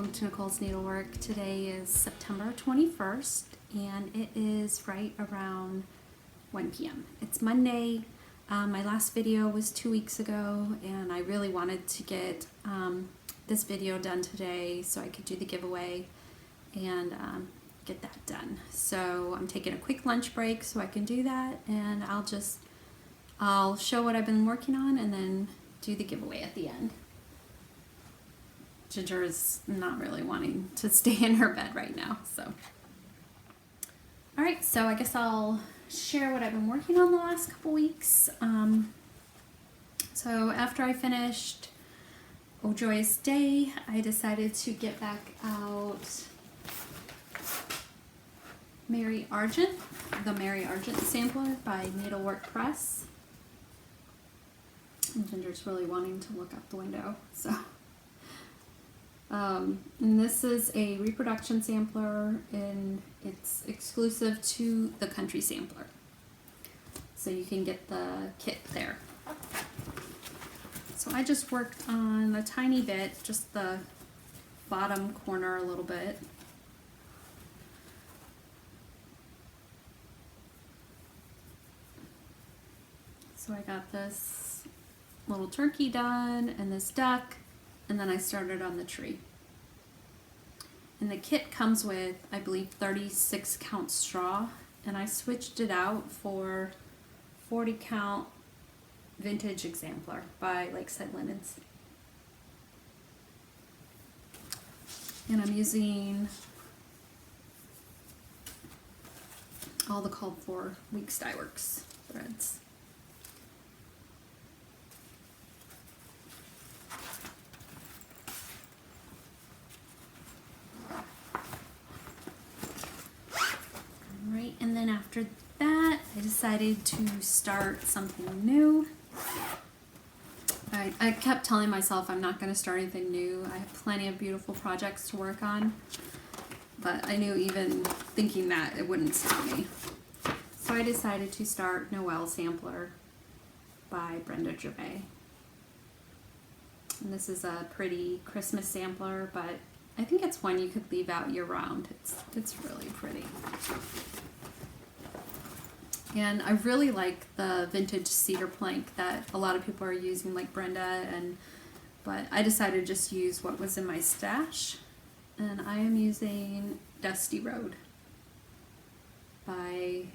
welcome to Nicole's Needlework. Today is September 21st and it is right around 1 p.m. It's Monday. My last video was 2 weeks ago and I really wanted to get this video done today so I could do the giveaway and get that done. So I'm taking a quick lunch break so I can do that, and I'll show what I've been working on and then do the giveaway at the end. Ginger is not really wanting to stay in her bed right now, so. Alright, so I guess I'll share what I've been working on the last couple weeks. So after I finished Oh Joyous Day, I decided to get back out Mary Argent, the Mary Argent sampler by Needlework Press. And Ginger's really wanting to look out the window, so. And this is a reproduction sampler and it's exclusive to the Country Sampler. So you can get the kit there. So I just worked on a tiny bit, just the bottom corner a little bit. So I got this little turkey done and this duck, and then I started on the tree. And the kit comes with, I believe, 36 count straw, and I switched it out for 40 count vintage exemplar by Lakeside Linens. And I'm using all the called for Weeks Dye Works threads. And then after that, I decided to start something new. I kept telling myself I'm not going to start anything new. I have plenty of beautiful projects to work on, but I knew even thinking that it wouldn't stop me. So I decided to start Noel Sampler by Brenda Gervais. And this is a pretty Christmas sampler, but I think it's one you could leave out year round. It's really pretty. And I really like the vintage cedar plank that a lot of people are using, like Brenda, but I decided to just use what was in my stash. And I am using Dusty Road by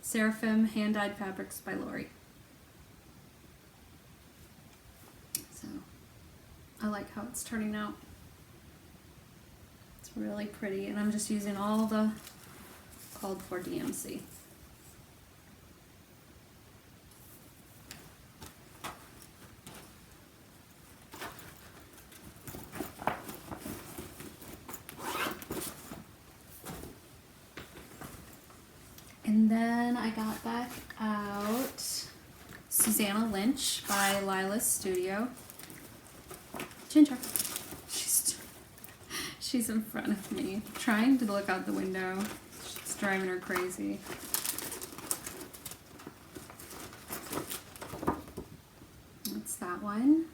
Seraphim Hand Dyed Fabrics by Lori. So I like how it's turning out. It's really pretty, and I'm just using all the called for DMC. And then I got back out Susanna Lynch by Lila's Studio. Ginger. She's in front of me, trying to look out the window. It's driving her crazy. That's that one.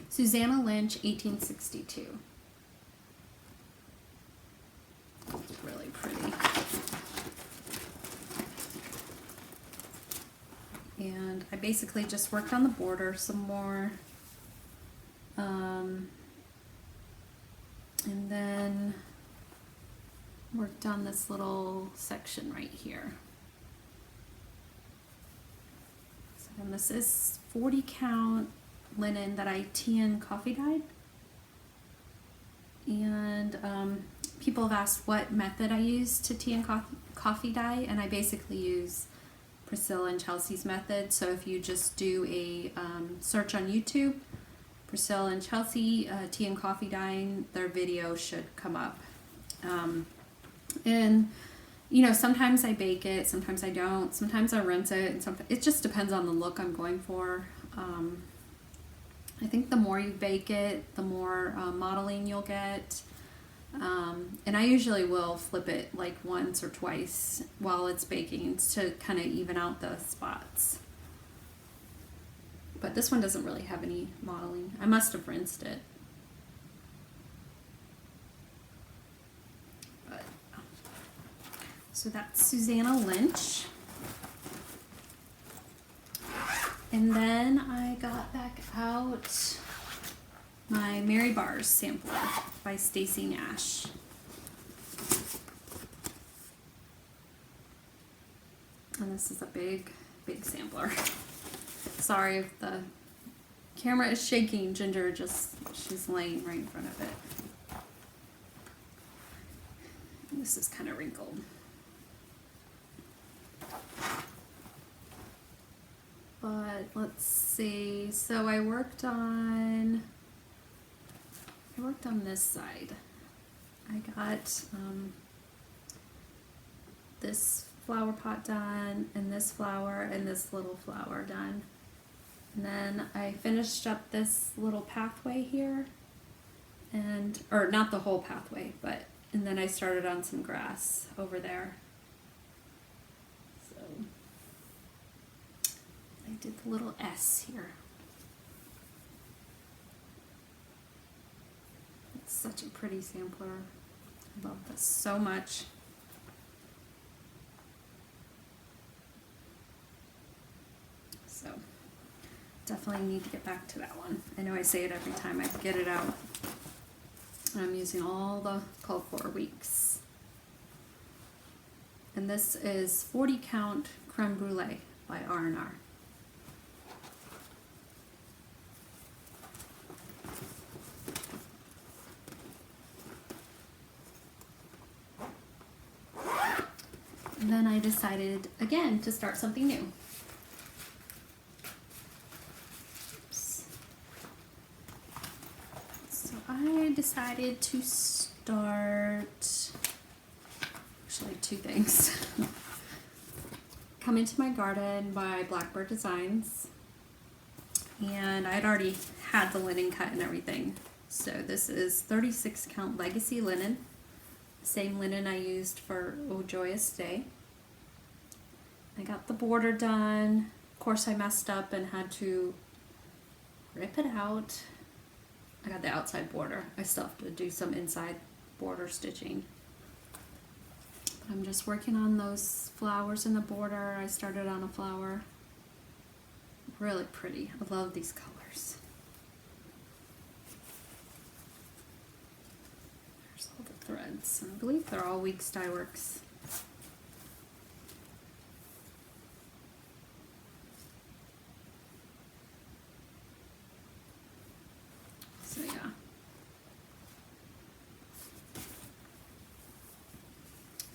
Susanna Lynch, 1862. It's really pretty. And I basically just worked on the border some more. And then worked on this little section right here. So then this is 40 count linen that I tea and coffee dyed. And people have asked what method I use to tea and coffee dye, and I basically use Priscilla and Chelsea's method. So if you just do a search on YouTube, Priscilla and Chelsea, tea and coffee dyeing, their video should come up. And you know, sometimes I bake it, sometimes I don't, sometimes I rinse it, and sometimes it just depends on the look I'm going for. I think the more you bake it, the more modeling you'll get. And I usually will flip it like once or twice while it's baking to kind of even out the spots. But this one doesn't really have any modeling. I must have rinsed it. So that's Susanna Lynch. And then I got back out my Mary Bars sampler by Stacey Nash. And this is a big, big sampler. Sorry if the camera is shaking. Ginger she's laying right in front of it. And this is kind of wrinkled. But let's see. So I worked on this side. I got this flower pot done, and this flower, and this little flower done. And then I finished up this little pathway here, or not the whole pathway, and then I started on some grass over there. So I did the little S here. It's such a pretty sampler. I love this so much. So definitely need to get back to that one. I know I say it every time I get it out. I'm using all the called for weeks. And this is 40 count creme brulee by R&R. And then I decided again to start something new. I decided to start, actually two things. Come Into My Garden by Blackbird Designs. And I'd already had the linen cut and everything. So this is 36 count legacy linen. Same linen I used for Oh Joyous Day. I got the border done. Of course I messed up and had to rip it out. I got the outside border. I still have to do some inside border stitching. But I'm just working on those flowers in the border. I started on a flower. Really pretty. I love these colors. There's all the threads. I believe they're all Weeks Dye Works. So yeah.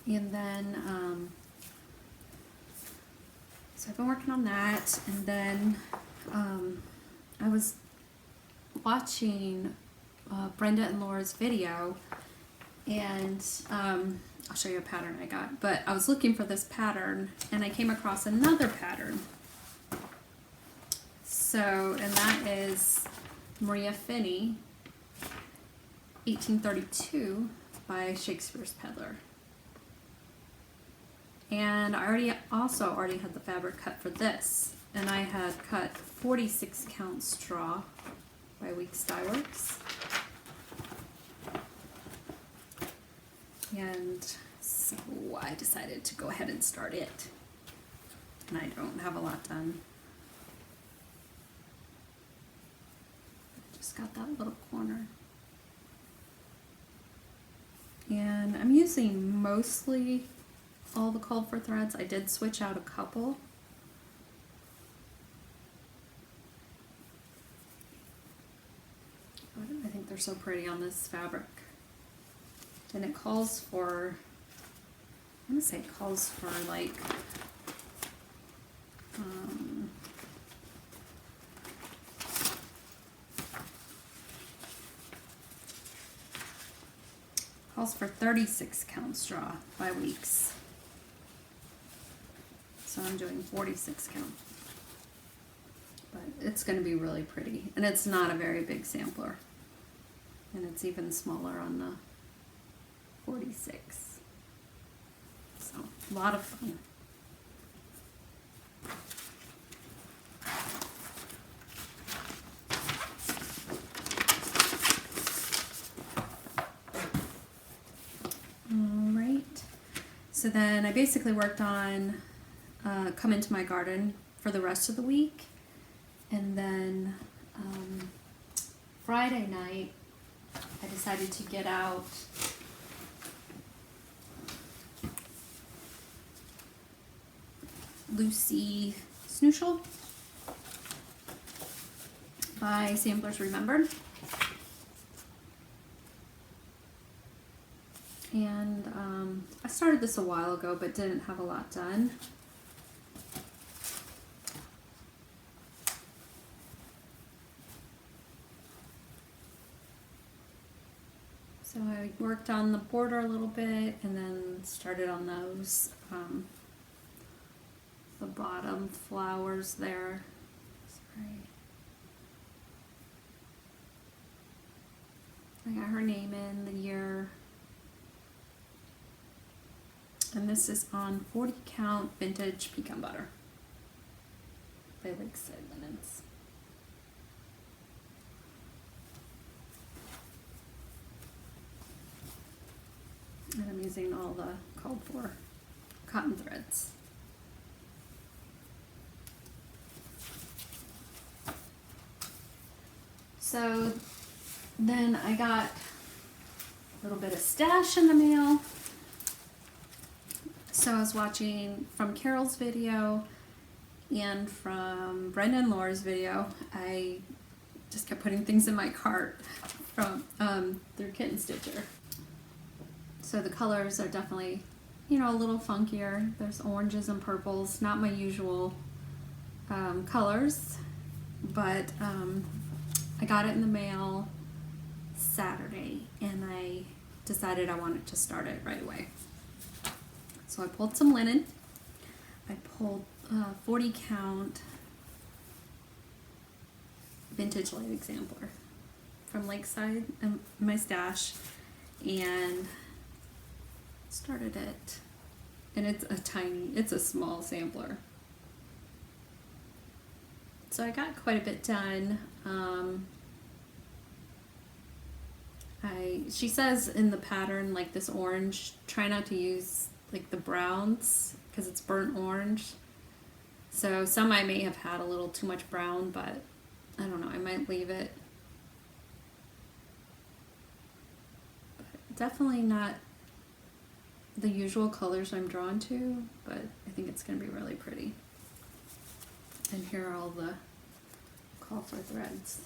And then, so I've been working on that, and then I was watching Brenda and Laura's video, and I'll show you a pattern I got, but I was looking for this pattern, and I came across another pattern. So, and that is Maria Finney, 1832 by Shakespeare's Peddler. And I also already had the fabric cut for this, and I had cut 46 count straw by Weeks Dye Works. And so I decided to go ahead and start it. And I don't have a lot done. Just got that little corner. And I'm using mostly all the called for threads. I did switch out a couple. But I think they're so pretty on this fabric. And it calls for, I'm gonna say it calls for like, calls for 36 count straw by Weeks. So I'm doing 46 count. But it's going to be really pretty. And it's not a very big sampler. And it's even smaller on the 46. So, a lot of fun. So then I basically worked on Come Into My Garden for the rest of the week. And then Friday night, I decided to get out Lucy Snooshell by Samplers Remembered. And I started this a while ago but didn't have a lot done. So I worked on the border a little bit and then started on those the bottom flowers there. Sorry. I got her name in, the year. And this is on 40 count vintage pecan butter by Lakeside Linens. And I'm using all the called for cotton threads. So then I got a little bit of stash in the mail. So I was watching from Carol's video and from Brenda and Laura's video. I just kept putting things in my cart from through Kitten Stitcher. So the colors are definitely, you know, a little funkier. There's oranges and purples, not my usual colors, but I got it in the mail Saturday and I decided I wanted to start it right away. So I pulled some linen. I pulled 40 count vintage light exemplar from Lakeside in my stash and started it. And it's a small sampler. So I got quite a bit done. She says in the pattern, like this orange, try not to use like the browns because it's burnt orange. So some I may have had a little too much brown, but I don't know, I might leave it. But definitely not the usual colors I'm drawn to, but I think it's going to be really pretty. And here are all the call for threads.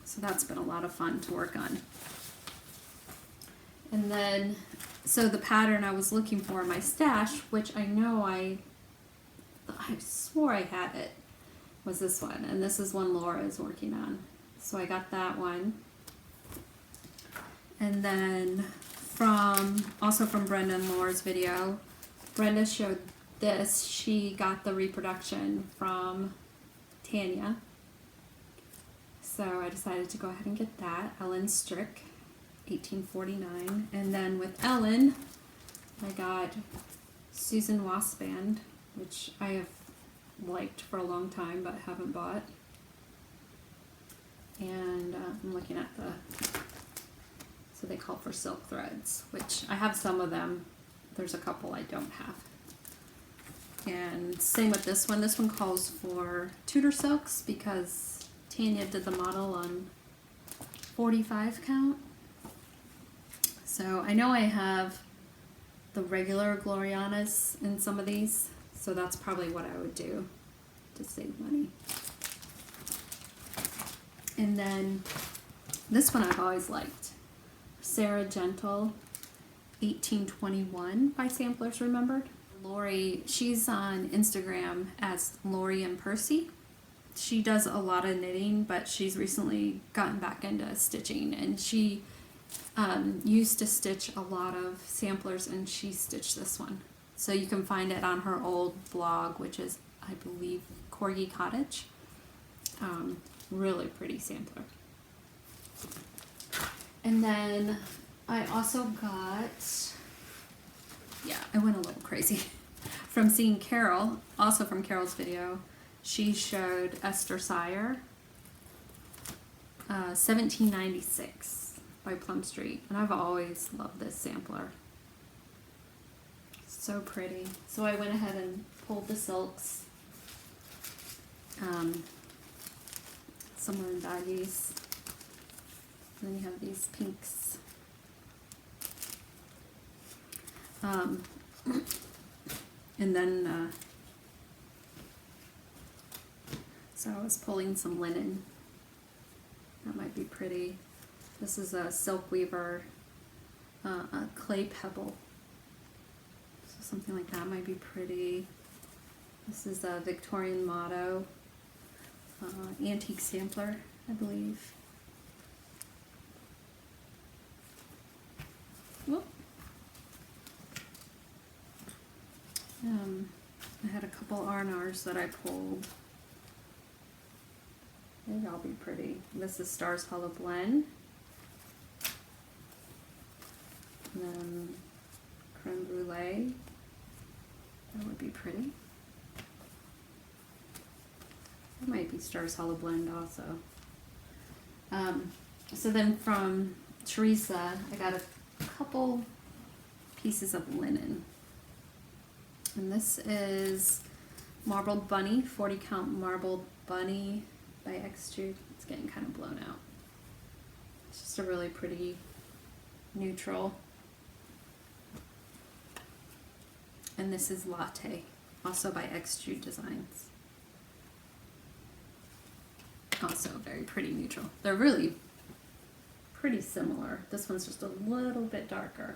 So that's been a lot of fun to work on. And then, so the pattern I was looking for in my stash, which I know I swore I had it, was this one. And this is one Laura is working on. So I got that one. And then also from Brenda and Laura's video, Brenda showed this. She got the reproduction from Tanya. So I decided to go ahead and get that. Ellen Strick, 1849. And then with Ellen, I got Susan Wasband, which I have liked for a long time but haven't bought. And I'm looking at so they call for silk threads, which I have some of them. There's a couple I don't have. And same with this one. This one calls for Tudor silks because Tanya did the model on 45 count. So I know I have the regular Glorianas in some of these, so that's probably what I would do to save money. And then this one I've always liked. Sarahgental, 1821 by Samplers Remembered. Lori, she's on Instagram as Lori and Percy. She does a lot of knitting, but she's recently gotten back into stitching, and she used to stitch a lot of samplers, and she stitched this one. So you can find it on her old blog, which is, I believe, Corgi Cottage. Really pretty sampler. And then I also got, I went a little crazy from seeing Carol, also from Carol's video. She showed Esther Sire, $17.96 by Plum Street, and I've always loved this sampler. So pretty. So I went ahead and pulled the silks. Some are in baggies. And then you have these pinks. And then, so I was pulling some linen. That might be pretty. This is a Silk Weaver a clay pebble. So something like that might be pretty. This is a Victorian motto, antique sampler, I believe. Whoop. I had a couple R&Rs that I pulled. They'd all be pretty. This is Stars Hollow Blend. And then Creme Brulee. That would be pretty. That might be Stars Hollow Blend also. So then from Teresa, I got a couple pieces of linen. And this is Marbled Bunny, 40 count Marbled Bunny by Extrude. It's getting kind of blown out. It's just a really pretty neutral. And this is Latte, also by Extrude Designs. Also very pretty neutral. They're really pretty similar. This one's just a little bit darker.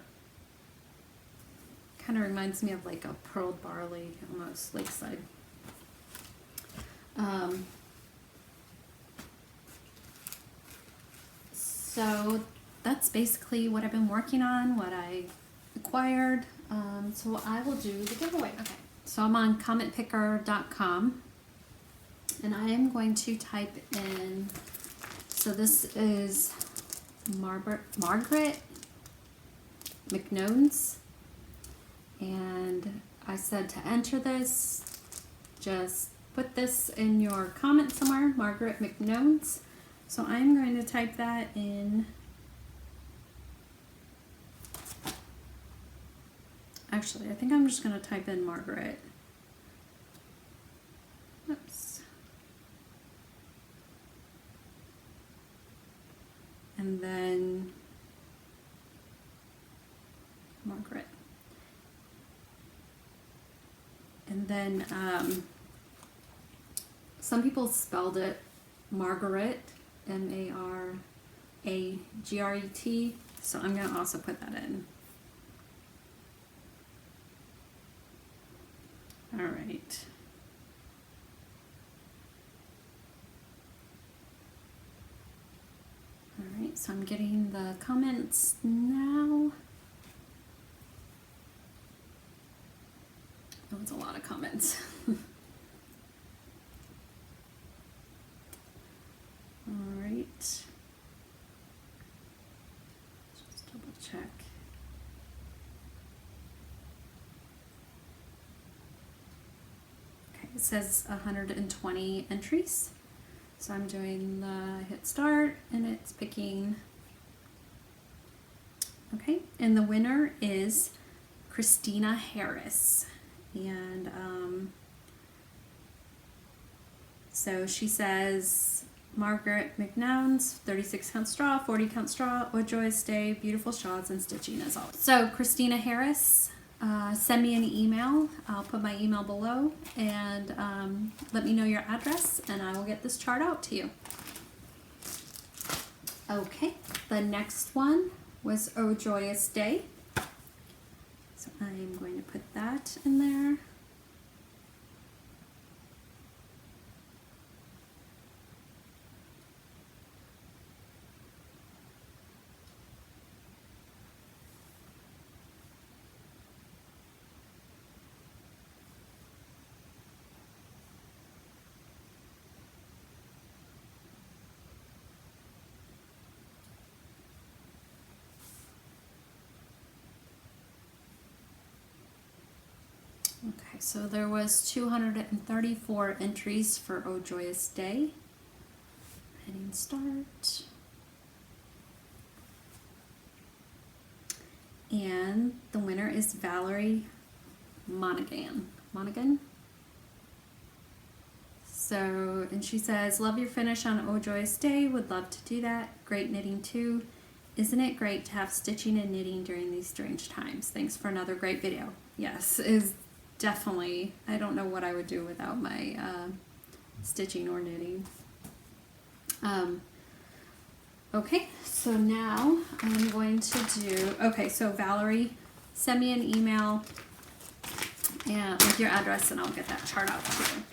Kind of reminds me of like a pearled barley, almost lakeside. So that's basically what I've been working on, what I acquired. So I will do the giveaway. Okay. So I'm on commentpicker.com, and I am going to type in. So this is Margaret McNones. And I said to enter this, just put this in your comment somewhere, Margaret McNones. So I'm going to type that in. Actually, I think I'm just going to type in Margaret. Oops. And then Margaret. And then some people spelled it Margaret, M-A-R-A-G-R-E-T, so I'm going to also put that in. All right. All right, so I'm getting the comments now. That was a lot of comments. All right. Just double check. Okay, it says 120 entries. So I'm doing the hit start and it's picking. Okay, and the winner is Christina Harris. And so she says, Margaret McNoun's 36 count straw, 40 count straw, a joyous day, beautiful shawls and stitching as always. So Christina Harris, send me an email. I'll put my email below, and let me know your address and I will get this chart out to you. Okay, the next one was Oh Joyous Day. So I'm going to put that in there. Okay, so there was 234 entries for Oh Joyous Day. Heading and start. And the winner is Valerie Monaghan. So, and she says, love your finish on Oh Joyous Day, would love to do that. Great knitting too. Isn't it great to have stitching and knitting during these strange times? Thanks for another great video. Yes, is definitely, I don't know what I would do without my stitching or knitting. Okay, so now I'm going to do, okay, so Valerie, send me an email and with your address and I'll get that chart out to you.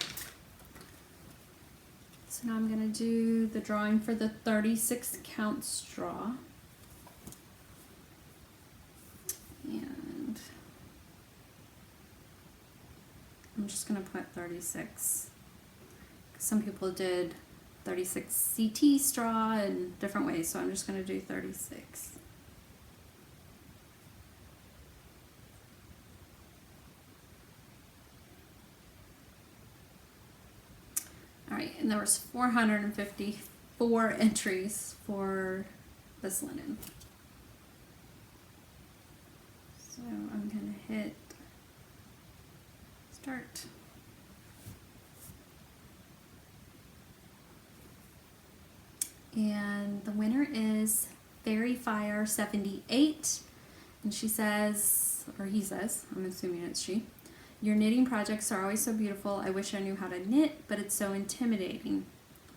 So now I'm going to do the drawing for the 36 count straw. And I'm just going to put 36. Some people did 36 CT straw in different ways, so I'm just going to do 36. Alright, and there was 454 entries for this linen. So I'm going to hit start. And the winner is Fairy Fire 78, and she says, or he says, I'm assuming it's she, your knitting projects are always so beautiful. I wish I knew how to knit, but it's so intimidating.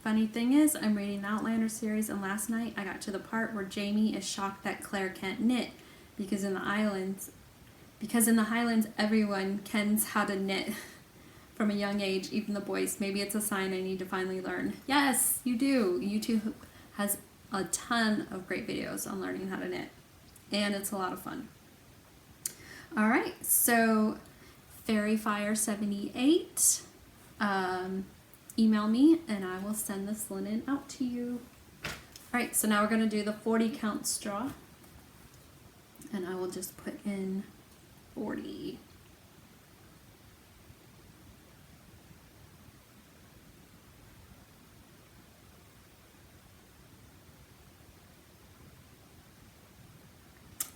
Funny thing is, I'm reading the Outlander series, and last night I got to the part where Jamie is shocked that Claire can't knit because in the Highlands everyone kens how to knit from a young age, even the boys. Maybe it's a sign I need to finally learn. Yes, you do. YouTube has a ton of great videos on learning how to knit, and it's a lot of fun. All right, so Fairyfire78, email me and I will send this linen out to you. All right, so now we're going to do the 40 count straw, and I will just put in 40.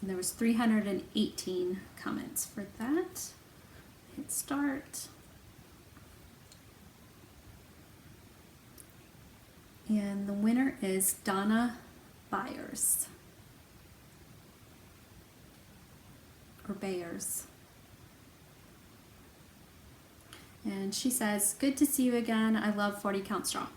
And there was 318 comments for that. Hit start. And the winner is Donna Byers. Or Bayers. And she says, good to see you again. I love 40 count straw.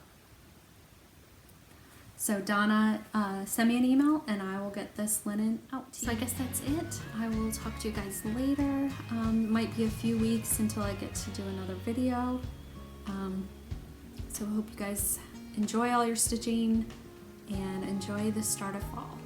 So Donna, send me an email and I will get this linen out to you. So I guess that's it. I will talk to you guys later. Might be a few weeks until I get to do another video. So I hope you guys enjoy all your stitching and enjoy the start of fall.